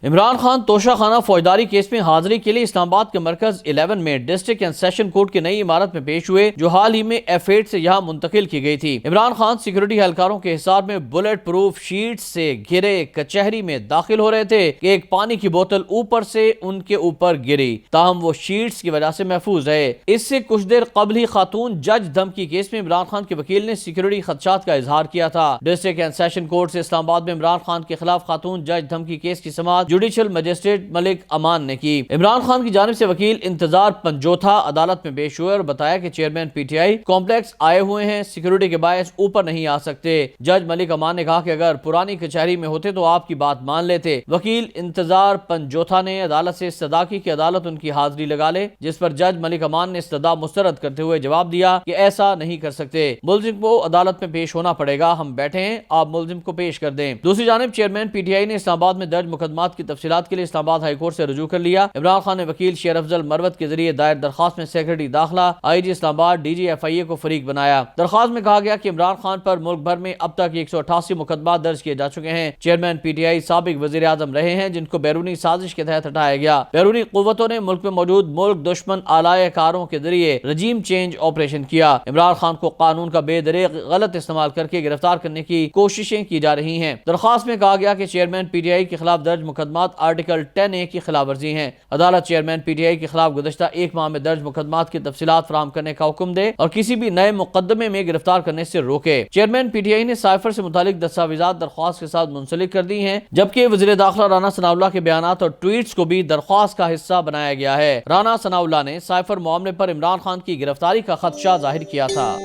عمران خان توشہ خانہ فوجداری کیس میں حاضری کے لیے اسلام آباد کے مرکز 11 میں ڈسٹرکٹ اینڈ سیشن کورٹ کی نئی عمارت میں پیش ہوئے، جو حال ہی میں F8 سے یہاں منتقل کی گئی تھی۔ عمران خان سیکورٹی اہلکاروں کے حصار میں بلٹ پروف شیٹ سے گھرے کچہری میں داخل ہو رہے تھے کہ ایک پانی کی بوتل اوپر سے ان کے اوپر گری، تاہم وہ شیٹس کی وجہ سے محفوظ رہے۔ اس سے کچھ دیر قبل ہی خاتون جج دھمکی کیس میں عمران خان کے وکیل نے سیکورٹی خدشات کا اظہار کیا تھا۔ ڈسٹرکٹ اینڈ سیشن کورٹ سے اسلام آباد میں عمران خان کے خلاف خاتون جج دھمکی کیس کی سماعت جوڈیشل مجسٹریٹ ملک امان نے کی۔ عمران خان کی جانب سے وکیل انتظار پنجوتھا عدالت میں پیش ہوئے اور بتایا کہ chairman P T I complex آئے ہوئے ہیں، سیکورٹی کے باعث اوپر نہیں آ سکتے۔ جج ملک امان نے کہا کہ اگر پرانی کچہری میں ہوتے تو آپ کی بات مان لیتے۔ وکیل انتظار پنجوتھا نے عدالت سے استدعا کی کہ عدالت ان کی حاضری لگا لے، جس پر جج ملک امان نے استدعا مسترد کرتے ہوئے جواب دیا کہ ایسا نہیں کر سکتے، ملزم کو عدالت میں پیش ہونا پڑے گا، ہم بیٹھے ہیں، آپ ملزم کو پیش کر دیں۔ دوسری جانب چیئرمین پی ٹی آئی نے اسلام آباد میں درج مقدمات کی تفصیلات کے لیے اسلام آباد ہائی کورٹ سے رجوع کر لیا۔ عمران خان نے وکیل شیر افضل مروت کے ذریعے دائر درخواست میں سیکرٹری داخلہ آئی جی اسلام آباد ڈی جی ایف آئی اے کو فریق بنایا۔ درخواست میں کہا گیا کہ عمران خان پر ملک بھر میں اب تک 188 مقدمات درج کیے جا چکے ہیں۔ چیئرمین پی ٹی آئی سابق وزیر اعظم رہے ہیں جن کو بیرونی سازش کے تحت ہٹایا گیا۔ بیرونی قوتوں نے ملک میں موجود ملک دشمن آلائے کاروں کے ذریعے رجیم چینج آپریشن کیا۔ عمران خان کو قانون کا بے دریغ غلط استعمال کر کے گرفتار کرنے کی کوششیں کی جا رہی ہیں۔ درخواست میں کہا گیا کہ چیئرمین پی ٹی آئی کے خلاف درج مقدمات آرٹیکل 10A کی خلاف ورزی ہیں۔ عدالت چیئرمین پی ٹی آئی کے خلاف گزشتہ ایک ماہ میں درج مقدمات کی تفصیلات فراہم کرنے کا حکم دے اور کسی بھی نئے مقدمے میں گرفتار کرنے سے روکے۔ چیئرمین پی ٹی آئی نے سائفر سے متعلق دستاویزات درخواست کے ساتھ منسلک کر دی ہیں، جبکہ وزیر داخلہ رانا ثناءاللہ کے بیانات اور ٹویٹس کو بھی درخواست کا حصہ بنایا گیا ہے۔ رانا ثناءاللہ نے سائفر معاملے پر عمران خان کی گرفتاری کا خدشہ ظاہر کیا تھا۔